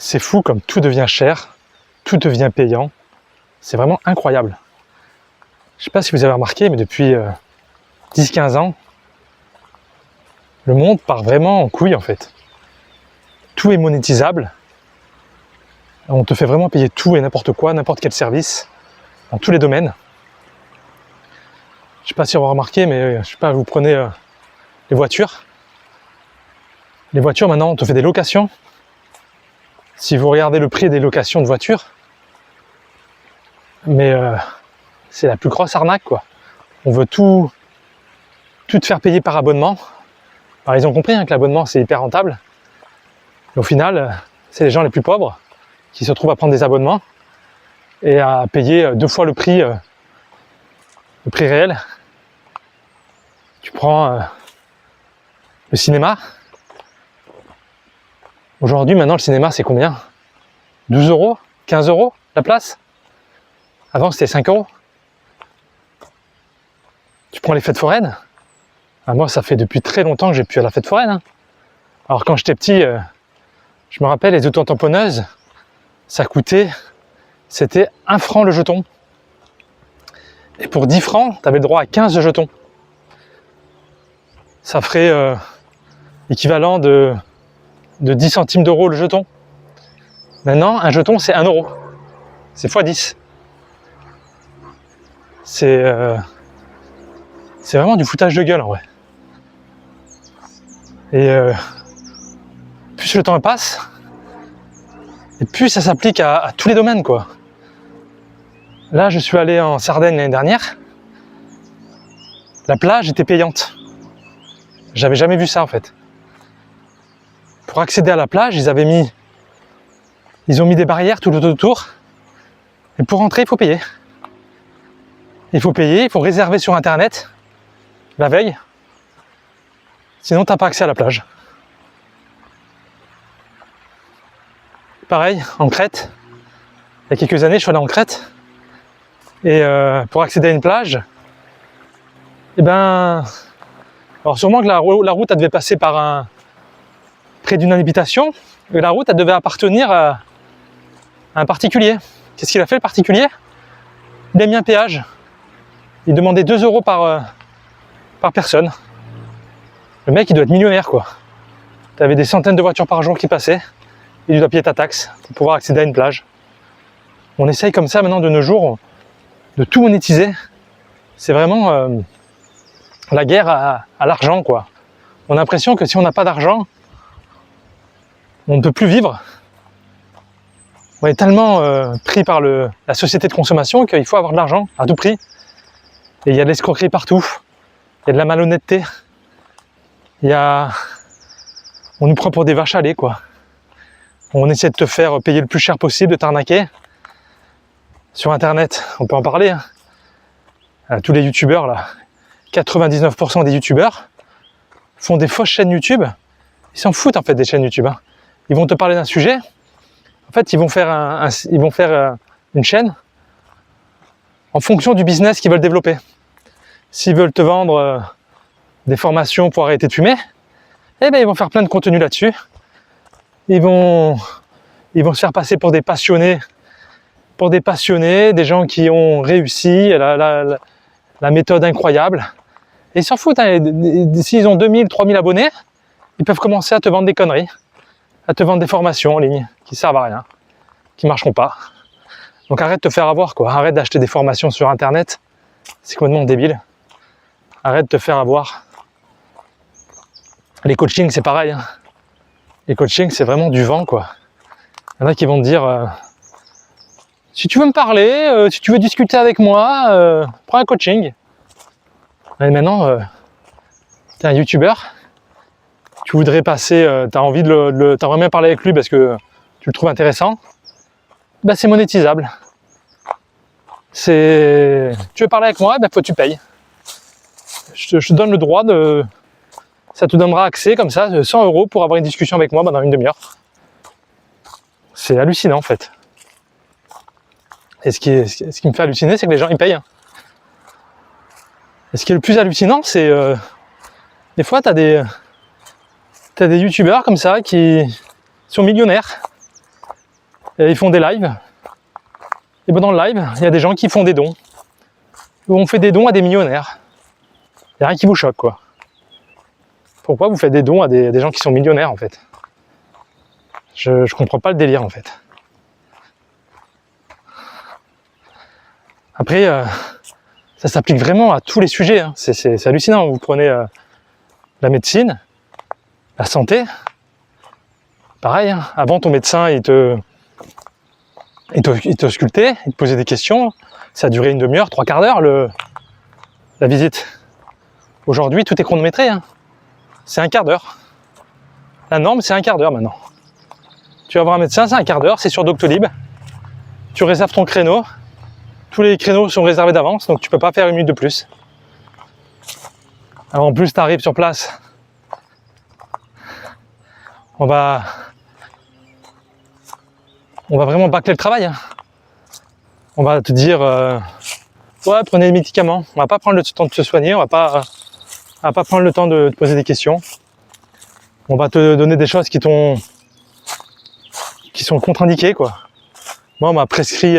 C'est fou comme tout devient cher, tout devient payant. C'est vraiment incroyable. Je ne sais pas si vous avez remarqué, mais depuis 10-15 ans, le monde part vraiment en couille en fait. Tout est monétisable. On te fait vraiment payer tout et n'importe quoi, n'importe quel service, dans tous les domaines. Je ne sais pas si vous avez remarqué, mais je sais pas, vous prenez les voitures. Les voitures maintenant, on te fait des locations. Si vous regardez le prix des locations de voitures, mais c'est la plus grosse arnaque quoi. On veut tout te faire payer par abonnement. Alors ils ont compris que l'abonnement c'est hyper rentable. Mais au final, c'est les gens les plus pauvres qui se retrouvent à prendre des abonnements et à payer 2 fois le prix réel. Tu prends le cinéma. Aujourd'hui, maintenant, le cinéma, c'est combien? 12 €? 15 € la place? Avant, c'était 5 €. Tu prends les fêtes foraines. Moi, ça fait depuis très longtemps que j'ai plus à la fête foraine. Alors, quand j'étais petit, je me rappelle, les auto-tamponneuses, ça coûtait, c'était 1 franc le jeton. Et pour 10 francs, tu avais le droit à 15 jetons. Ça ferait l'équivalent de 10 centimes d'euros le jeton. Maintenant, un jeton, c'est 1 €. C'est x 10. C'est vraiment du foutage de gueule, en vrai. Et plus le temps passe, et plus ça s'applique à tous les domaines, quoi. Là, je suis allé en Sardaigne l'année dernière. La plage était payante. J'avais jamais vu ça, en fait. Pour accéder à la plage, ils ont mis des barrières tout autour. Et pour rentrer, il faut payer. Il faut réserver sur internet la veille. Sinon, tu n'as pas accès à la plage. Pareil, en Crète. Il y a quelques années, je suis allé en Crète. Et pour accéder à une plage, alors sûrement que la route, elle devait passer près d'une habitation, et la route, elle devait appartenir à un particulier. Qu'est-ce qu'il a fait, le particulier? Il a mis un péage. Il demandait 2 € par personne. Le mec, il doit être millionnaire, quoi. Tu avais des centaines de voitures par jour qui passaient, et tu dois payer ta taxe pour pouvoir accéder à une plage. On essaye comme ça, maintenant, de nos jours, de tout monétiser. C'est vraiment la guerre à l'argent, quoi. On a l'impression que si on n'a pas d'argent, on ne peut plus vivre. On est tellement pris par la société de consommation qu'il faut avoir de l'argent à tout prix. Et il y a de l'escroquerie partout. Il y a de la malhonnêteté. On nous prend pour des vaches à lait, quoi. On essaie de te faire payer le plus cher possible, de t'arnaquer. Sur internet, on peut en parler. Tous les youtubeurs là, 99% des youtubeurs font des fausses chaînes YouTube. Ils s'en foutent en fait des chaînes YouTube. Ils vont te parler d'un sujet. En fait, ils vont faire une chaîne en fonction du business qu'ils veulent développer. S'ils veulent te vendre des formations pour arrêter de fumer, eh ben ils vont faire plein de contenu là-dessus. Ils vont se faire passer pour des passionnés, des gens qui ont réussi, la méthode incroyable. Et ils s'en foutent, s'ils ont 2000, 3000 abonnés, ils peuvent commencer à te vendre des conneries, à te vendre des formations en ligne qui servent à rien, qui marcheront pas. Donc arrête de te faire avoir, quoi. Arrête d'acheter des formations sur internet, c'est complètement débile. Arrête de te faire avoir. Les coachings, c'est pareil. Les coachings, c'est vraiment du vent, quoi. Il y en a qui vont te dire si tu veux me parler, si tu veux discuter avec moi, prends un coaching. Et maintenant, tu es un youtubeur, tu voudrais passer, tu as envie t'aimerais bien parler avec lui parce que tu le trouves intéressant, ben c'est monétisable. Tu veux parler avec moi, ben faut que tu payes. Je te donne le droit ça te donnera accès comme ça, 100 € pour avoir une discussion avec moi pendant une demi-heure. C'est hallucinant en fait. Et ce qui me fait halluciner, c'est que les gens ils payent. Et ce qui est le plus hallucinant, c'est des fois t'as des youtubeurs comme ça qui sont millionnaires. Et ils font des lives. Et ben dans le live, il y a des gens qui font des dons. Où on fait des dons à des millionnaires. Il n'y a rien qui vous choque, quoi. Pourquoi vous faites des dons à des gens qui sont millionnaires, en fait? Je comprends pas le délire, en fait. Après, ça s'applique vraiment à tous les sujets. Hein. C'est hallucinant. Vous prenez la médecine, la santé. Pareil, hein. Avant, ton médecin, il te sculptait, il te posait des questions. Ça a duré une demi-heure, 3/4 d'heure, la visite. Aujourd'hui, tout est chronométré. Hein. C'est 1/4 d'heure. La norme, c'est 1/4 d'heure maintenant. Tu vas voir un médecin, c'est 1/4 d'heure, c'est sur Doctolib. Tu réserves ton créneau. Tous les créneaux sont réservés d'avance, donc tu peux pas faire 1 minute de plus. Alors en plus, tu arrives sur place. On va vraiment bâcler le travail. Hein. On va te dire, ouais, prenez des médicaments. On va pas prendre le temps de se soigner, on va pas prendre le temps de te poser des questions. On va te donner des choses qui sont contre-indiquées, quoi. Moi, on m'a prescrit,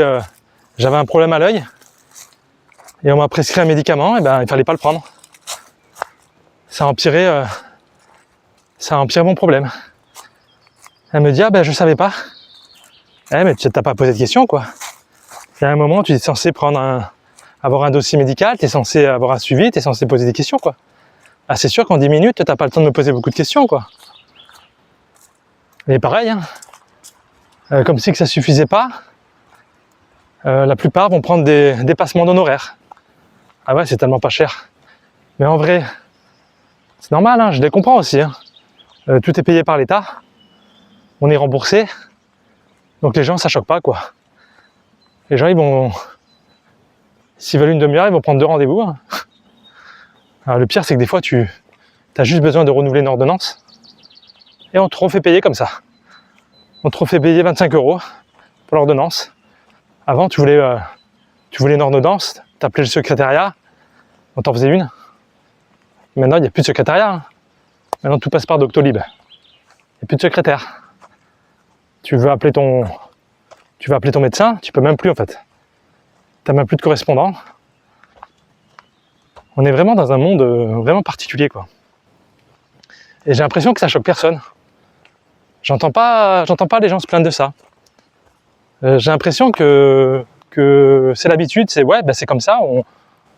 j'avais un problème à l'œil, et on m'a prescrit un médicament, et ben il fallait pas le prendre. Ça a empiré mon problème. Elle me dit, ah ben je savais pas. Eh mais tu t'as pas posé de questions, quoi. Il y a un moment, tu es censé avoir un dossier médical, tu es censé avoir un suivi, tu es censé poser des questions, quoi. Ah, c'est sûr qu'en 10 minutes, t'as pas le temps de me poser beaucoup de questions, quoi. Et pareil, hein. Comme si que ça suffisait pas, la plupart vont prendre des dépassements d'honoraires. Ah ouais, c'est tellement pas cher. Mais en vrai, c'est normal, hein, je les comprends aussi. Hein. Tout est payé par l'État, on est remboursé, donc les gens, ça choque pas, quoi. Les gens, ils vont, s'ils veulent une demi-heure, ils vont prendre 2 rendez-vous. Hein. Alors, le pire, c'est que des fois, tu as juste besoin de renouveler une ordonnance et on te refait payer comme ça. On te refait payer 25 € pour l'ordonnance. Avant, tu voulais une ordonnance, t'appelais le secrétariat, on t'en faisait une. Maintenant, il n'y a plus de secrétariat. Hein. Maintenant, tout passe par Doctolib. Il n'y a plus de secrétaire. Tu veux appeler ton médecin, tu peux même plus, en fait. Tu n'as même plus de correspondant. On est vraiment dans un monde vraiment particulier, quoi. Et j'ai l'impression que ça choque personne. J'entends pas les gens se plaindre de ça. J'ai l'impression que c'est l'habitude, c'est ouais, ben c'est comme ça, on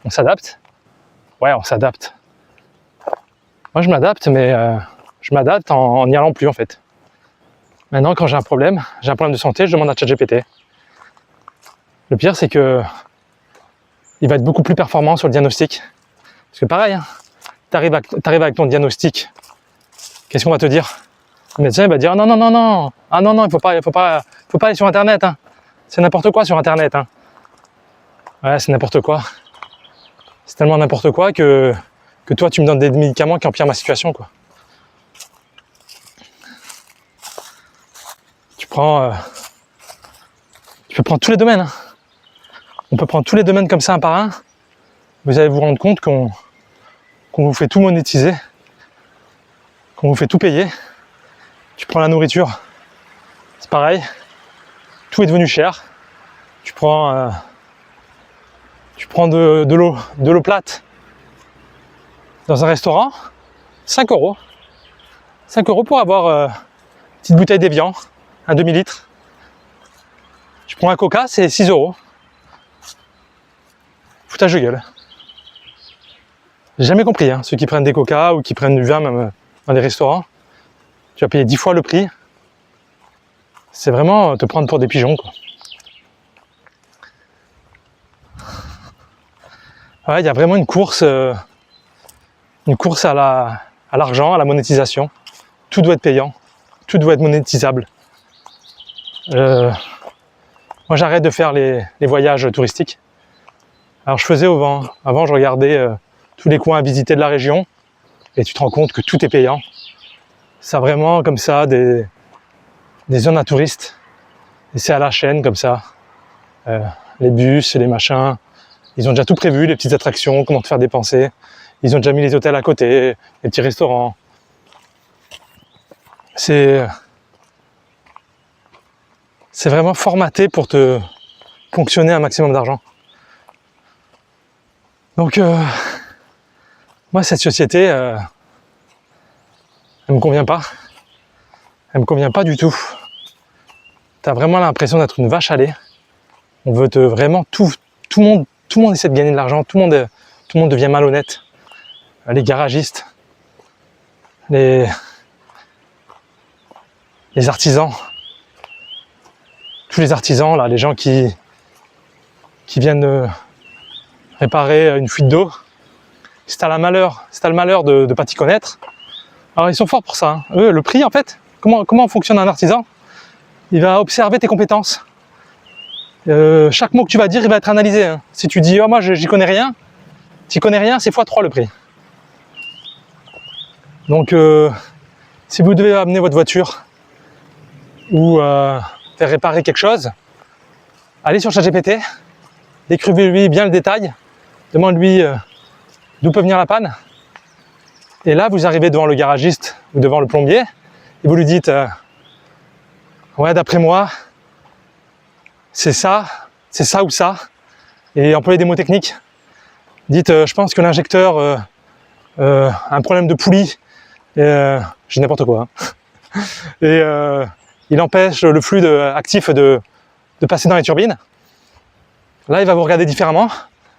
s'adapte. Ouais, on s'adapte. Moi, je m'adapte, mais je m'adapte en n'y allant plus, en fait. Maintenant, quand j'ai un problème de santé, je demande à ChatGPT. Le pire, c'est que il va être beaucoup plus performant sur le diagnostic. Parce que pareil, hein, t'arrives avec ton diagnostic, qu'est-ce qu'on va te dire? Le médecin il va dire non, ah non, il faut pas aller sur internet, hein. C'est n'importe quoi sur internet. Hein. Ouais, c'est n'importe quoi. C'est tellement n'importe quoi que toi tu me donnes des médicaments qui empirent ma situation, quoi. Tu peux prendre tous les domaines. Hein. On peut prendre tous les domaines comme ça un par un. Vous allez vous rendre compte qu'on vous fait tout monétiser, qu'on vous fait tout payer. Tu prends la nourriture, c'est pareil. Tout est devenu cher. Tu prends de l'eau plate dans un restaurant, 5 €. 5 € pour avoir une petite bouteille d'Evian, un demi-litre. Tu prends un coca, c'est 6 €. Foutage de gueule. J'ai jamais compris, hein, ceux qui prennent des coca ou qui prennent du vin même dans les restaurants. Tu vas payer 10 fois le prix. C'est vraiment te prendre pour des pigeons, quoi. Ouais, il y a vraiment une course à l'argent, à la monétisation. Tout doit être payant, tout doit être monétisable. Moi, j'arrête de faire les voyages touristiques. Alors, je faisais avant, je regardais tous les coins à visiter de la région, et tu te rends compte que tout est payant. Ça a vraiment comme ça des zones à touristes, et c'est à la chaîne comme ça. Les bus, les machins, ils ont déjà tout prévu, les petites attractions, comment te faire dépenser. Ils ont déjà mis les hôtels à côté, les petits restaurants. C'est c'est vraiment formaté pour te fonctionner un maximum d'argent. Donc, moi, cette société, elle me convient pas. Elle me convient pas du tout. Tu as vraiment l'impression d'être une vache à lait. On veut vraiment tout le monde essaie de gagner de l'argent, tout le monde devient malhonnête. Les garagistes, les artisans, tous les artisans, là, les gens qui viennent réparer une fuite d'eau. Si t'as le malheur de pas t'y connaître, alors ils sont forts pour ça. Hein. Eux, le prix, en fait, comment fonctionne un artisan? Il va observer tes compétences. Chaque mot que tu vas dire, il va être analysé. Hein. Si tu dis, oh, moi, j'y connais rien, t'y connais rien, c'est x3 le prix. Donc, si vous devez amener votre voiture ou faire réparer quelque chose, allez sur ChatGPT, décrivez-lui bien le détail, demande-lui d'où peut venir la panne. Et là, vous arrivez devant le garagiste ou devant le plombier et vous lui dites ouais, d'après moi, c'est ça ou ça. Et employez des mots techniques. Dites je pense que l'injecteur a un problème de poulie. J'ai n'importe quoi. Hein. Et il empêche le flux actif de passer dans les turbines. Là, il va vous regarder différemment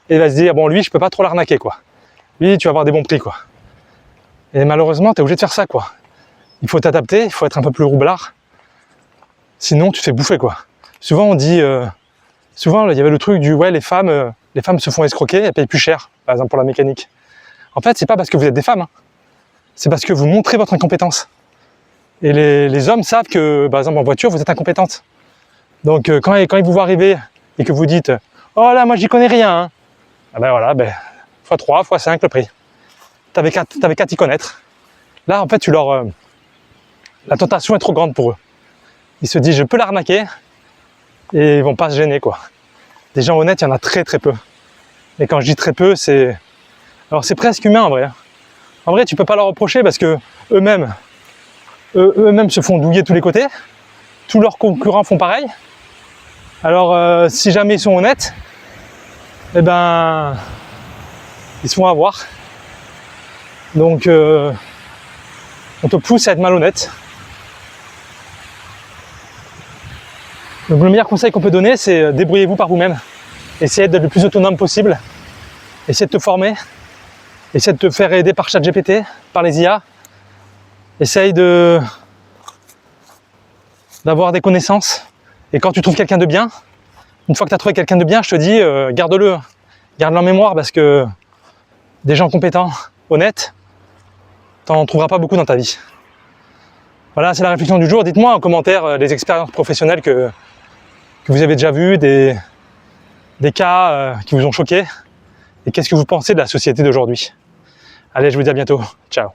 et il va se dire bon, lui, je peux pas trop l'arnaquer, quoi. Lui, tu vas avoir des bons prix, quoi. Et malheureusement, tu es obligé de faire ça, quoi. Il faut t'adapter, il faut être un peu plus roublard. Sinon, tu te fais bouffer, quoi. Souvent, on dit... souvent, il y avait le truc du ouais, les femmes se font escroquer, elles payent plus cher, par exemple pour la mécanique. En fait, c'est pas parce que vous êtes des femmes, hein. C'est parce que vous montrez votre incompétence. Et les hommes savent que, par exemple, en voiture, vous êtes incompétente. Donc, quand ils vous voient arriver et que vous dites « Oh là, moi, j'y connais rien hein. », ah ben voilà, x3, x5 le prix. T'avais qu'à t'y connaître. Là, en fait, la tentation est trop grande pour eux. Ils se disent « Je peux l'arnaquer » et ils vont pas se gêner, quoi. Des gens honnêtes, il y en a très très peu. Et quand je dis très peu, c'est... Alors, c'est presque humain, en vrai. En vrai, tu peux pas leur reprocher parce que eux-mêmes se font douiller de tous les côtés. Tous leurs concurrents font pareil. Alors, si jamais ils sont honnêtes, eh ben, ils se font avoir. Donc, on te pousse à être malhonnête. Donc, le meilleur conseil qu'on peut donner, c'est débrouillez-vous par vous-même. Essayez d'être le plus autonome possible. Essayez de te former. Essayez de te faire aider par ChatGPT, par les IA. Essaye d'avoir des connaissances. Et quand tu trouves quelqu'un de bien, une fois que tu as trouvé quelqu'un de bien, je te dis, garde-le. Garde-le en mémoire parce que des gens compétents, honnêtes, t'en trouveras pas beaucoup dans ta vie. Voilà, c'est la réflexion du jour. Dites-moi en commentaire les expériences professionnelles que vous avez déjà vues, des cas qui vous ont choqué. Et qu'est-ce que vous pensez de la société d'aujourd'hui? Allez, je vous dis à bientôt. Ciao.